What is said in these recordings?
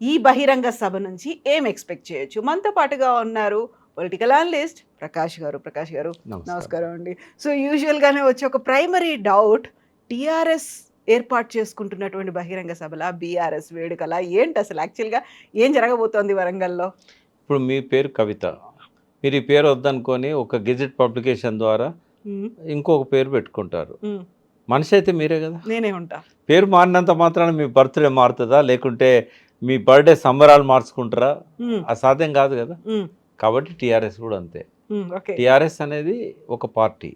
ఈ బహిరంగ సభ నుంచి ఏం ఎక్స్‌పెక్ట్ చేయొచ్చు? మనతో పాటుగా ఉన్నారు పొలిటికల్ అనలిస్ట్ ప్రకాష్ గారు. ప్రకాష్ గారు నమస్కారం. నమస్కారం అండి. సో, యూజువల్‌గానే వచ్చే ఒక ప్రైమరీ డౌట్ టీఆర్ఎస్ ఏర్పాటు చేసుకుంటున్నటువంటి బహిరంగ సభలా? బీఆర్ఎస్ వేడుకలా? ఏంటసలు యాక్చువల్‌గా ఏం జరగబోతోంది వరంగల్‌లో? ఇప్పుడు మీ పేరు కవిత. మీరు ఈ పేరు వద్దనుకొని ఒక గెజెట్ పబ్లికేషన్ ద్వారా హ్మ్. ఇంకొక పేరు పెట్టుకుంటారు. హ్మ్. మనిషి అయితే మీరే గదా! నేనే ఉంటా. పేరు మారినంత మాత్రాన మీ బర్త్‌డే మారుతదా? లేకుంటే మీ బర్త్‌డే సంబరాలు మార్చుకుంటారా? హ్మ్. అసాధ్యం గాదు గదా! హ్మ్. కాబట్టి టీఆర్ఎస్ గూడా అంతే. హ్మ్. ఓకే. టీఆర్ఎస్ అనేది ఒక పార్టీ.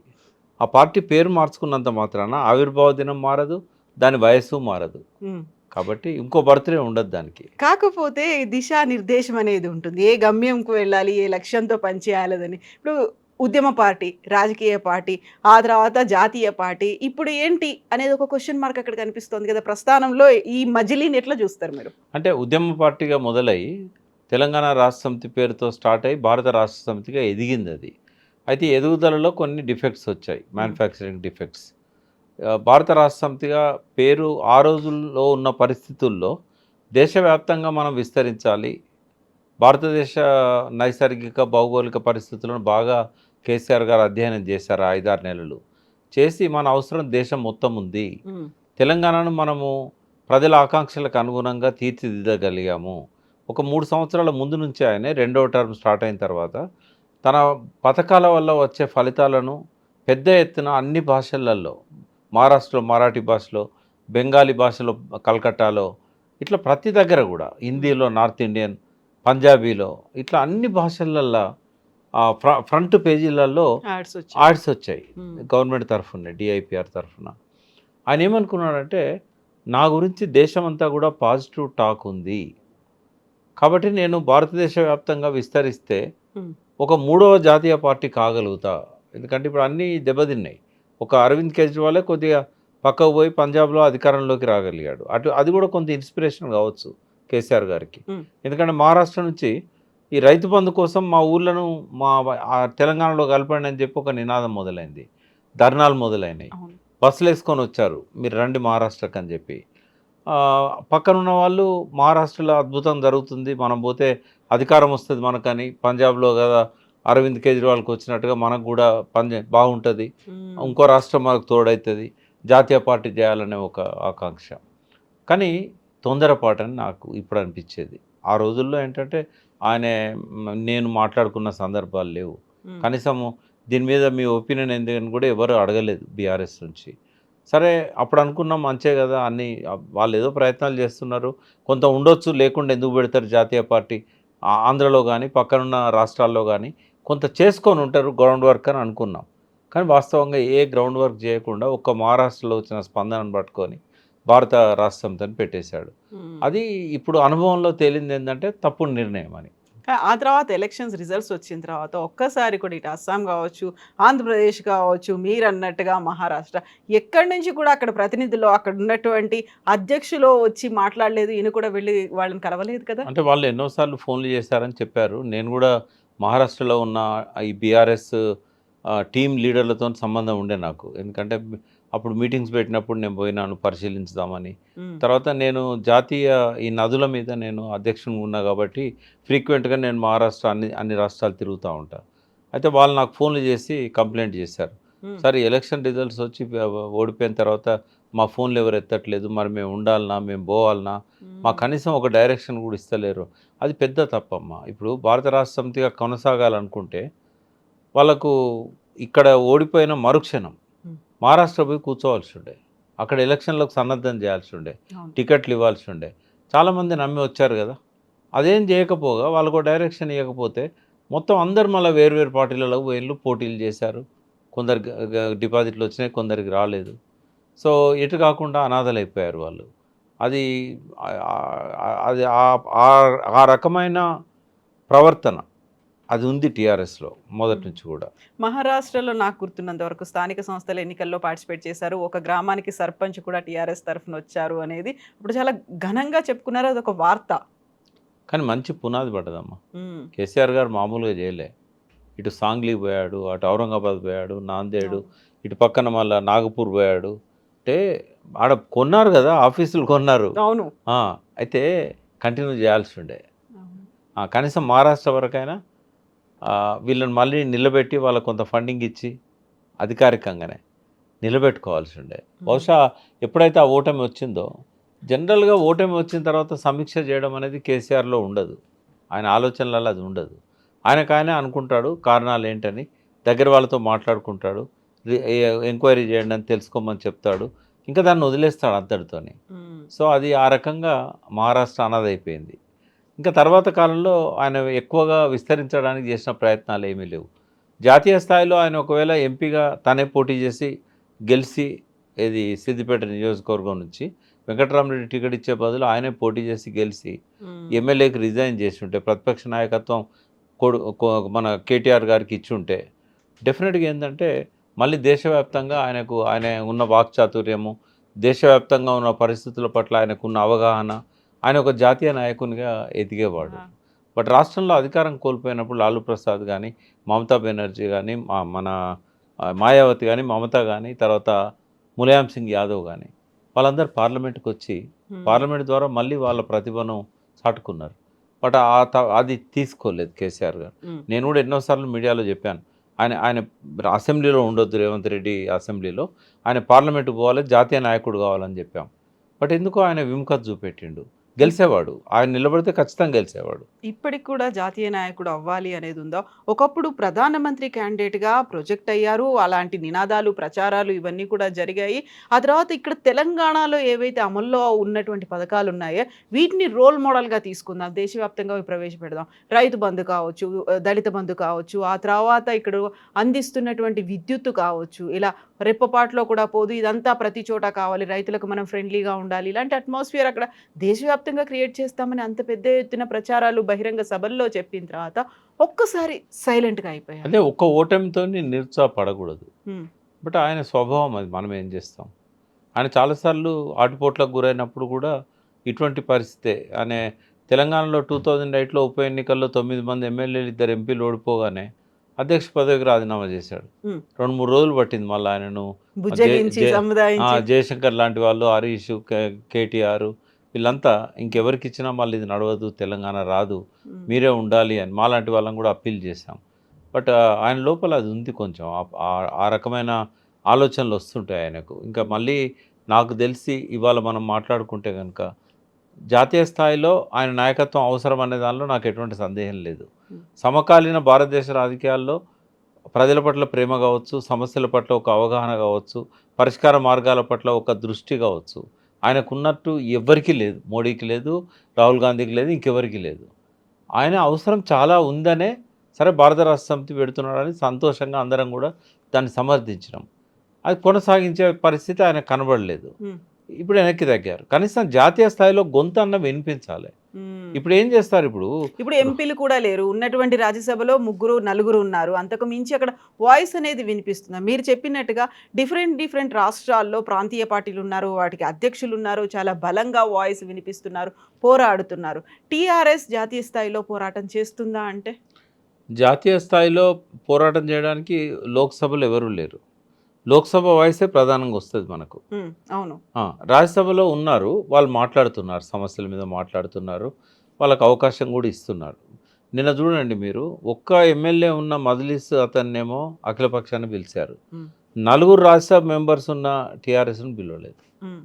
ఆ పార్టీ పేరు మార్చుకున్నంత మాత్రాన ఆవిర్భావ దినం మారదు. దాని వయస్సు మారదు. హ్మ్. కాబట్టి ఇంకో బర్త్‌డే ఉండదు దానికి. కాకపోతే దిశానిర్దేశం అనేది ఉంటుంది. ఏ గమ్యంకు వెళ్ళాలి, ఏ లక్ష్యంతో పనిచేయాలదని. ఇప్పుడు ఉద్యమ పార్టీ, రాజకీయ పార్టీ, ఆ తర్వాత జాతీయ పార్టీ. ఇప్పుడు ఏంటి అనేది ఒక క్వెషన్ మార్క్ అక్కడ కనిపిస్తోంది కదా! ప్రస్థానంలో ఈ మజిలీని ఎట్లా చూస్తారు మీరు? అంటే ఉద్యమ పార్టీగా మొదలయ్యి తెలంగాణ రాష్ట్ర సమితి పేరుతో స్టార్ట్ అయ్యి భారత రాష్ట్ర సమితిగా ఎదిగిందది. అయితే ఎదుగుదలలో కొన్ని డిఫెక్ట్స్ వచ్చాయి. హ్మ్. Manufacturing defects. భారత రాష్ట్ర సమితిగా పేరు ఆ రోజుల్లో ఉన్న పరిస్థితుల్లో దేశవ్యాప్తంగా మనం విస్తరించాలి. భారతదేశ నైసర్గిక, భౌగోళిక పరిస్థితులను బాగా కేసీఆర్ గారు అధ్యయనం చేశారు ఆ 5, 6 నెలలు. చేసి మన అవసరం దేశం మొత్తం ఉంది. హ్మ్. తెలంగాణను మనము ప్రజల ఆకాంక్షలకు అనుగుణంగా తీర్చిదిద్దగలిగాము. ఒక 3 సంవత్సరాల ముందు నుంచే ఆయనే రెండవ టర్మ్ స్టార్ట్ అయిన తర్వాత తన పథకాల వల్ల వచ్చే ఫలితాలను పెద్ద ఎత్తున అన్ని భాషలలో మహారాష్ట్రలో మరాఠీ భాషలో, బెంగాలీ భాషలో కలకట్టాలో ఇట్లా ప్రతి దగ్గర కూడా హ్మ్. హిందీలో నార్త్ ఇండియన్, పంజాబీలో ఇట్లా అన్ని భాషలల్లో ఫ్రంట్ పేజీలలో యాడ్స్ వచ్చాయి. యాడ్స్ వచ్చాయి. హ్మ్. గవర్నమెంట్ తరఫున డిఐపిఆర్ తరఫున. ఆయన ఏమనుకున్నాడంటే, నా గురించి దేశమంతా కూడా పాజిటివ్ టాక్ ఉంది. కాబట్టి నేను భారతదేశ వ్యాప్తంగా విస్తరిస్తే, హ్మ్. ఒక మూడవ జాతీయ పార్టీ కాగలుగుతా. ఎందుకంటే ఇప్పుడు అన్నీ దెబ్బతిన్నాయి. ఒక అరవింద్ కేజ్రీవాలే కొద్దిగా పక్కకు పోయి పంజాబ్‌లో అధికారంలోకి రాగలిగాడు. అది కూడా కొంత ఇన్స్పిరేషన్ కావచ్చు కేసీఆర్ గారికి. హ్మ్. ఎందుకంటే మహారాష్ట్ర నుంచి ఈ రైతు బంధు కోసం మా ఊర్లను తెలంగాణలో కలపండి అని చెప్పి ఒక నినాదం మొదలైంది. ధర్నాలు మొదలైనాయి. అవును. బస్సులేసుకొని వచ్చారు. మీరు రండి మహారాష్ట్రకి అని చెప్పి. పక్కనున్న వాళ్ళు మహారాష్ట్రలో అద్భుతం జరుగుతుంది. మనం పోతే అధికారం వస్తది మనకని. పంజాబ్‌లో గదా అరవింద్ కేజ్రీవాల్‌కి వచ్చినట్టుగా మనకు గూడా బాగుంటది. హ్మ్. ఇంకో రాష్ట్రం మనకు తోడైతది. జాతీయ పార్టీ చేయాలనే ఒక ఆకాంక్ష. కానీ తొందరపాటని నాకు ఇప్పుడు అనిపిచ్చేది. ఆ రోజుల్లో ఏంటంటే నేను మాట్లాడుకున్న సందర్భాలు లేవు. హ్మ్. కనీసము దీని మీద మీ ఒపీనియన్ ఏంది అని కూడా ఎవరు అడగలేదు బీఆర్ఎస్ నుంచి. సరే అప్పుడు అనుకున్నాం మంచే కదా అన్నీ వాళ్ళేదో ప్రయత్నాలు చేస్తున్నారు. కొంత ఉండొచ్చు లేకుండా ఎందుకు పెడతారు జాతీయ పార్టీ. ఆంధ్రలో గానీ, పక్కనున్న రాష్ట్రాల్లో గానీ కొంత చేసుకొని ఉంటారు గ్రౌండ్ వర్క్ అని అనుకున్నాం. కానీ వాస్తవంగా ఏ గ్రౌండ్ వర్క్ చేయకుండా ఒక్క మహారాష్ట్రలో వచ్చిన స్పందనను పట్టుకొని భారత రాష్ట్ర సమితిని పెట్టేశాడు. హ్మ్. అది ఇప్పుడు అనుభవంలో తేలిందేందంటే తప్పుడు నిర్ణయం అని. ఆ తర్వాత ఎలక్షన్స్ రిజల్ట్స్ వచ్చిన తర్వాత ఒక్కసారి కూడా ఇటు అస్సాం కావచ్చు, ఆంధ్రప్రదేశ్ కావచ్చు, మీరన్నట్టుగా మహారాష్ట్ర ఎక్కడి నుంచి కూడా అక్కడ ప్రతినిధులు అక్కడ ఉన్నటువంటి అధ్యక్షులు వచ్చి మాట్లాడలేదు. ఈయన కూడా వెళ్లి వాళ్ళని కలవలేదు కదా! అంటే వాళ్ళు ఎన్నో సార్లు ఫోన్‌లు చేశారని చెప్పారు. నేను గూడా మహారాష్ట్రలో ఉన్న ఈ బీఆర్ఎస్ టీమ్ లీడర్‌లతోని సంబంధం ఉండే నాకు. ఎందుకంటే అప్పుడు మీటింగ్స్ పెట్టినప్పుడు నేను పోయినాను పరిశీలించుదామని. హ్మ్. తర్వాత నేను జాతీయ ఈ నదుల మీద నేను అధ్యక్షునిగా ఉన్నా కాబట్టి ఫ్రీక్వెంట్‌గా నేను మహారాష్ట్ర అన్ని రాష్ట్రాలు తిరుగుతా ఉంటా. అయితే వాళ్ళు నాకు ఫోన్‌లు చేసి కంప్లెయింట్ చేశారు. హ్మ్. సార్ ఎలక్షన్ రిజల్ట్స్ వచ్చి ఓడిపోయిన తర్వాత మా ఫోన్‌లు ఎవరు ఎత్తట్లేదు. మరి మేము ఉండాలనా? మేము పోవాలనా? మాకు హ్మ్. కనీసం ఒక డైరెక్షన్ కూడా ఇస్తలేరు. అది పెద్ద తప్పమ్మా. ఇప్పుడు భారత రాష్ట్ర సమితిగా కొనసాగాలనుకుంటే, వాళ్ళకు ఇక్కడ ఓడిపోయిన మరుక్షణం హ్మ్. మహారాష్ట్ర పోయి కూర్చోవాల్సుండే. అక్కడ ఎలక్షన్‌లకు సన్నద్ధం చేయాల్సుండే. అవును. టికెట్లు ఇవ్వాల్సుండే. చాలామంది నమ్మి వచ్చారు గదా! అదేం చేయకపోగా వాళ్ళకో డైరెక్షన్ ఇయ్యకపోతే, మొత్తం అందరూ మళ్ళా వేరు వేరు పార్టీలలో పోయిన్లు, పోటీలు చేశారు. కొందరికి డిపాజిట్లు వచ్చినాయి. కొందరికి రాలేదు. సో, ఎటు కాకుండా అనాథలైపోయారు వాళ్ళు. అది అది ఆ రకమైన ప్రవర్తన అది ఉంది టీఆర్ఎస్‌లో మొదటి హ్మ్. నుంచి కూడా. మహారాష్ట్రలో నాకు గుర్తున్నంత వరకు స్థానిక సంస్థల ఎన్నికల్లో పార్టిసిపేట్ చేశారు. ఒక గ్రామానికి సర్పంచ్ కూడా టీఆర్ఎస్ తరఫున వచ్చారు అనేది అప్పుడు చాలా ఘనంగా చెప్పుకున్నారు. అదొక వార్త. కానీ మంచి పునాది పడ్డదమ్మా. హ్మ్. కేసీఆర్ గారు మామూలుగా చేయలే. ఇటు సాంగ్లీకి పోయాడు, అటు ఔరంగాబాద్ పోయాడు, నాందేడు, అవును. ఇటు పక్కన మళ్ళా నాగపూర్ పోయాడు. అంటే ఆడ కొన్నారు గదా! ఆఫీసులు కొన్నారు. అవును. ఆ! అయితే కంటిన్యూ చేయాల్సి ఉండే. అవును. కనీసం మహారాష్ట్ర వరకైనా వీళ్ళని మళ్ళీ నిలబెట్టి వాళ్ళకి కొంత ఫండింగ్ ఇచ్చి అధికారికంగానే నిలబెట్టుకోవాల్సి ఉండే. బహుశా ఎప్పుడైతే ఆ ఓటమి వచ్చిందో, జనరల్‌గా ఓటమి వచ్చిన తర్వాత సమీక్ష చేయడం అనేది కేసీఆర్‌లో ఉండదు. ఆయన ఆలోచనలలో అది ఉండదు. ఆయనకాయనే అనుకుంటాడు కారణాలేంటని, దగ్గర వాళ్ళతో మాట్లాడుకుంటాడు. ఎంక్వైరీ చేయండి అని తెలుసుకోమని చెప్తాడు. ఇంకా దాన్ని వదిలేస్తాడు అంతటితోని. హ్మ్. సో, అది ఆ రకంగా మహారాష్ట్ర అనాథైపోయింది. ఇంకా తర్వాత కాలంలో ఆయన ఎక్కువగా విస్తరించడానికి చేసిన ప్రయత్నాలు ఏమీ లేవు. జాతీయ స్థాయిలో ఆయన ఒకవేళ ఎంపీగా తనే పోటీ చేసి గెలిచి సిద్దిపేట నియోజకవర్గం నుంచి వెంకటరామరెడ్డి టికెట్ ఇచ్చే బదులు ఆయనే పోటీ చేసి గెలిచి హ్మ్. ఎమ్మెల్యేకి రిజైన్ చేసి ఉంటే ప్రతిపక్ష నాయకత్వం మన కేటీఆర్ గారికి ఇచ్చి ఉంటే డెఫినెట్గా ఏంటంటే మళ్ళీ దేశవ్యాప్తంగా ఆయన ఉన్న వాక్చాతుర్యము, దేశవ్యాప్తంగా ఉన్న పరిస్థితుల పట్ల ఆయనకున్న అవగాహన, ఆయన ఒక జాతీయ నాయకునిగా ఎదిగేవాడు. ఆ! బట్ రాష్ట్రంలో అధికారం కోల్పోయినప్పుడు లాలూ ప్రసాద్ కానీ, మమతా బెనర్జీ కానీ, మన మాయావతి కానీ, మమత కానీ, తర్వాత ములాయం సింగ్ యాదవ్ కానీ, వాళ్ళందరూ పార్లమెంట్కి వచ్చి హ్మ్. పార్లమెంట్ ద్వారా మళ్ళీ వాళ్ళ ప్రతిభను చాటుకున్నారు. బట్ అది తీసుకోలేదు కేసీఆర్ గారు. హ్మ్. నేను కూడా ఎన్నోసార్లు మీడియాలో చెప్పాను. ఆయన ఆయన అసెంబ్లీలో ఉండొద్దు, రేవంత్ రెడ్డి అసెంబ్లీలో. ఆయన పార్లమెంట్‌కి పోవాలి, జాతీయ నాయకుడు కావాలని చెప్పాం. బట్ ఎందుకో ఆయన విముఖత చూపెట్టిండు. గెలిసేవాడు. ఆయన నిలబడితే ఖచ్చితంగా గెలిసేవాడు. ఇప్పటికి కూడా జాతీయ నాయకుడు అవ్వాలి అనేది ఉందా? ఒకప్పుడు ప్రధానమంత్రి క్యాండిడేట్‌గా ప్రొజెక్ట్ అయ్యారు. అలాంటి నినాదాలు, ప్రచారాలు ఇవన్నీ కూడా జరిగాయి. ఆ తర్వాత ఇక్కడ తెలంగాణలో ఏవైతే అమల్లో ఉన్నటువంటి పథకాలున్నాయో, వీటిని రోల్ మోడల్‌గా తీసుకుందాం. దేశవ్యాప్తంగా అవి ప్రవేశపెడదాం. రైతు బంధు కావచ్చు, దళిత బంధు కావచ్చు, ఆ తర్వాత ఇక్కడ అందిస్తున్నటువంటి విద్యుత్తు కావచ్చు, ఇలా రెప్పపాటులో కూడా పోదు. ఇదంతా ప్రతి చోట కావాలి. రైతులకు మనం ఫ్రెండ్లీగా ఉండాలి. ఇలాంటి అట్మాస్ఫియర్ అక్కడ దేశవ్యాప్తంగా క్రియేట్ చేస్తామని అంత పెద్ద ఎత్తున ప్రచారాలు బహిరంగ సభల్లో చెప్పిన తర్వాత ఒక్కసారి సైలెంట్‌గా అయిపోయారు. అదే ఒక్క ఓటమితోని నిరుత్సాహపడకూడదు. హ్మ్. బట్ ఆయన స్వభావం అది. మనం ఏం చేస్తాం? ఆయన చాలాసార్లు ఆటుపోట్లకు గురైనప్పుడు కూడా ఇటువంటి పరిస్థితే. తెలంగాణలో 2008లో ఉప ఎన్నికల్లో 9 మంది ఎమ్మెల్యేలు, 2 ఎంపీలు ఓడిపోగానే అధ్యక్ష పదవికి రాజీనామా చేశాడు. హ్మ్. 2, 3 రోజులు పట్టింది మళ్ళీ ఆయనను జే బుజ్జగించి, జే సముదాయించి. జయశంకర్ లాంటి వాళ్ళు, హరీష్, కేటీఆర్ వీళ్ళంతా ఇంకెవరికిచ్చినా మళ్ళీ ఇది నడవదు, తెలంగాణ రాదు, హ్మ్. మీరే ఉండాలి అని మాలాంటి వాళ్ళని కూడా అప్పీల్ చేశాం. బట్ ఆయన లోపల అది ఉంది కొంచెం. ఆ రకమైన ఆలోచనలు వస్తుంటాయి ఆయనకు. ఇంకా మళ్ళీ నాకు తెలిసి ఇవాళ మనం మాట్లాడుకుంటే గనుక జాతీయ స్థాయిలో ఆయన నాయకత్వం అవసరం అనే దానిలో నాకు ఎటువంటి సందేహం లేదు. హ్మ్. సమకాలీన భారతదేశ రాజకీయాల్లో ప్రజల పట్ల ప్రేమ కావచ్చు, సమస్యల పట్ల ఒక అవగాహన కావచ్చు, పరిష్కార మార్గాల పట్ల ఒక దృష్టి కావచ్చు, ఆయనకున్నట్టు ఎవ్వరికీ లేదు. మోడీకి లేదు, రాహుల్ గాంధీకి లేదు, ఇంకెవరికీ లేదు. ఆయన అవసరం చాలా ఉందనే సరే భారత రాష్ట్ర సమితి పెడుతున్నాడని సంతోషంగా అందరం కూడా దాన్ని సమర్థించినాం. అది కొనసాగించే పరిస్థితి ఆయనకు కనబడలేదు. హ్మ్. ఇప్పుడు వెనక్కి తగ్గారు. కనీసం జాతీయ స్థాయిలో గొంతన్న వినిపించాలి. హ్మ్. ఇప్పుడు ఏం చేస్తారు ఇప్పుడు? ఇప్పుడు ఎంపీలు కూడా లేరు. ఉన్నటువంటి రాజ్యసభలో ముగ్గురు, నలుగురు ఉన్నారు. అంతకు మించి అక్కడ వాయిస్ అనేది వినిపిస్తుందా? మీరు చెప్పినట్టుగా డిఫరెంట్ రాష్ట్రాల్లో ప్రాంతీయ పార్టీలున్నారు. వాటికి అధ్యక్షులున్నారు. చాలా బలంగా వాయిస్ వినిపిస్తున్నారు. పోరాడుతున్నారు. టీఆర్ఎస్ జాతీయ స్థాయిలో పోరాటం చేస్తుందా అంటే? జాతీయ స్థాయిలో పోరాటం చేయడానికి లోక్‌సభలో ఎవరు లేరు. లోక్‌సభ వాయిసే ప్రధానంగా వస్తది మనకు. హ్మ్. అవును. ఆ! రాజ్యసభలో ఉన్నారు. వాళ్ళు మాట్లాడుతున్నారు. సమస్యల మీద మాట్లాడుతున్నారు. వాళ్ళకి అవకాశం కూడా ఇస్తున్నారు. నిన్న చూడండి మీరు, ఒక్క ఎమ్మెల్యే ఉన్న మజ్లిస్ అతన్నేమో అఖిలపక్షాన్ని పిలిచారు. హ్మ్. నలుగురు రాజ్యసభ మెంబర్స్ ఉన్న టీఆర్ఎస్‌ని పిలవలేదు. హ్మ్.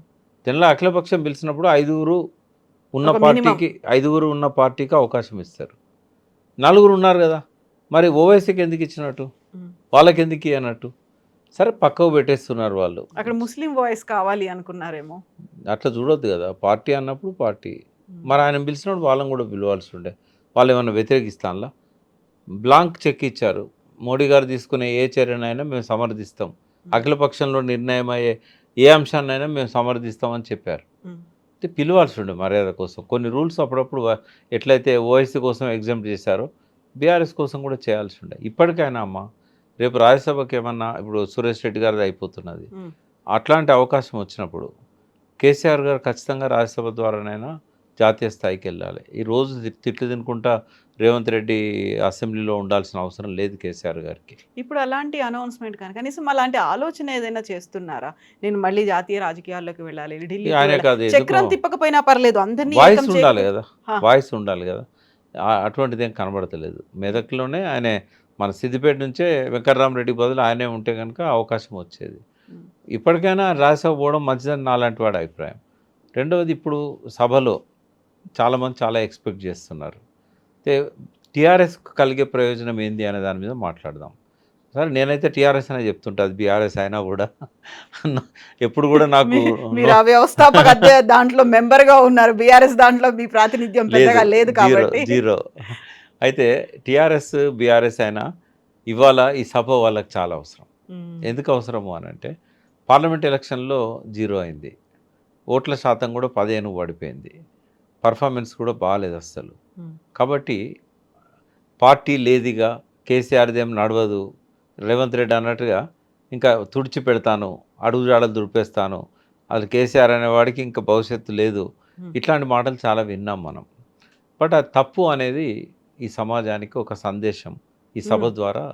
జనరల్‌గా అఖిలపక్షం పిలిచినప్పుడు ఒక మినిమమ్. ఐదుగురు ఉన్న పార్టీకి అవకాశం ఇస్తారు. నలుగురు ఉన్నారు గదా! మరి ఓవైసీకి ఎందుకు ఇచ్చినట్టు? హ్మ్. వాళ్ళకెందుకు ఇయ్యనట్టు? సరే పక్కకు పెట్టేస్తున్నారు వాళ్ళు. అక్కడ ముస్లిం వాయిస్ కావాలి అనుకున్నారేమో. అట్లా చూడొద్దు కదా! పార్టీ అన్నప్పుడు పార్టీ. హ్మ్. మరి ఆయనను పిలిచినప్పుడు వాళ్ళని కూడా పిలవాల్సి ఉండే. వాళ్ళేమన్నా వ్యతిరేకిస్తాన్లా? బ్లాంక్ చెక్ ఇచ్చారు. మోడీ గారు తీసుకునే ఏ చర్యనైనా మేము సమర్థిస్తాం. హ్మ్. అఖిలపక్షంలో నిర్ణయమయ్యే ఏ అంశాన్నైనా మేము సమర్థిస్తామని చెప్పారు. హ్మ్. అంటే పిలవాల్సి ఉండే మర్యాద కోసం. కొన్ని రూల్స్ అప్పుడప్పుడు ఎట్లయితే ఓవైసీ కోసం ఎగ్జామ్ట్ చేశారో, బీఆర్ఎస్ కోసం కూడా చేయాల్సి ఉండే. ఇప్పటికైనా అమ్మా, రేపు రాజ్యసభకి ఏమన్నా ఇప్పుడు సురేష్ రెడ్డి గారిది అయిపోతున్నది. హ్మ్. అట్లాంటి అవకాశం వచ్చినప్పుడు కేసీఆర్ గారు ఖచ్చితంగా రాజ్యసభ ద్వారానైనా జాతీయ స్థాయికి వెళ్ళాలి. ఈ రోజు తిట్లు తినుకుంటా రేవంత్ రెడ్డి అసెంబ్లీలో ఉండాల్సిన అవసరం లేదు కేసీఆర్ గారికి. ఇప్పుడు అలాంటి అనౌన్స్‌మెంట్ కానీ కనీసం అలాంటి ఆలోచన ఏదైనా చేస్తున్నారా? నేను మళ్ళీ జాతీయ రాజకీయాల్లోకి వెళ్ళాలి, ఢిల్లీకి ఆయనే వెళ్ళాలి. కాదు, ఎందుకో చక్రం తిప్పకపోయినా పర్లేదు. అందరిని వాయిస్ ఏకం ఉండాలి చేయకపోతే కదా, ఆ! వాయిస్ ఉండాలి కదా. అటువంటిదేం కనబడతలేదు. మెదక్లోనే ఆయనే, మన సిద్దిపేట నుంచే వెంకటరామరెడ్డి బదులు ఆయనే ఉంటే కనుక అవకాశం వచ్చేది. హ్మ్. ఇప్పటికైనా రాజ్యసభ పోవడం మంచిదని నాలాంటి వాడి అభిప్రాయం. రెండవది, ఇప్పుడు సభలో చాలామంది చాలా ఎక్స్పెక్ట్ చేస్తున్నారు. అయితే టీఆర్ఎస్‌కు కలిగే ప్రయోజనం ఏంది అనే దాని మీద మాట్లాడదాం. సరే, నేనైతే టీఆర్ఎస్ అనే చెప్తుంటా. అది బీఆర్ఎస్ అయినా కూడా ఎప్పుడు కూడా మీ నాకు మీరు ఆ వ్యవస్థాపక దాంట్లో మెంబర్‌గా ఉన్నారు. బీఆర్ఎస్ దాంట్లో మీ ప్రాతినిధ్యం లేదు. పెద్దగా లేదు జీరో, కాబట్టి. జీరో. అయితే టీఆర్ఎస్, బీఆర్ఎస్ అయినా ఇవాళ ఈ సభ వాళ్ళకి చాలా అవసరం. హ్మ్. ఎందుకు అవసరము అనంటే, పార్లమెంట్ ఎలక్షన్‌లో 0 అయింది. ఓట్ల శాతం కూడా 15కు పడిపోయింది. పర్ఫార్మెన్స్ కూడా బాలేదస్సలు. హ్మ్. కాబట్టి పార్టీ లేదిగా, కేసీఆర్‌దేం నడవదు, రేవంత్ రెడ్డి అన్నట్టుగా ఇంకా తుడిచిపెడతాను, అడుగుజాడలు దులిపేస్తాను, అసలు కేసీఆర్ అనేవాడికి ఇంకా భవిష్యత్తు లేదు, హ్మ్. ఇట్లాంటి మాటలు చాలా విన్నాం మనం. బట్ అది తప్పు అనేది ఈ సమాజానికి ఒక సందేశం ఈ సభ హ్మ్. ద్వారా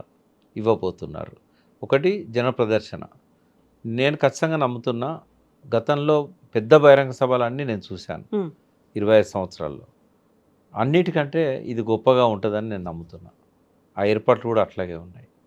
ఇవ్వబోతున్నారు. ఒకటి, జనప్రదర్శన. నేను ఖచ్చితంగా నమ్ముతున్నా, గతంలో పెద్ద బహిరంగ సభలన్నీ నేను చూశాను హ్మ్. 25 సంవత్సరాల్లో. అన్నిటికంటే ఇది గొప్పగా ఉంటుందని నేను నమ్ముతున్నా. ఆ ఏర్పాట్లు కూడా అట్లాగే ఉన్నాయి.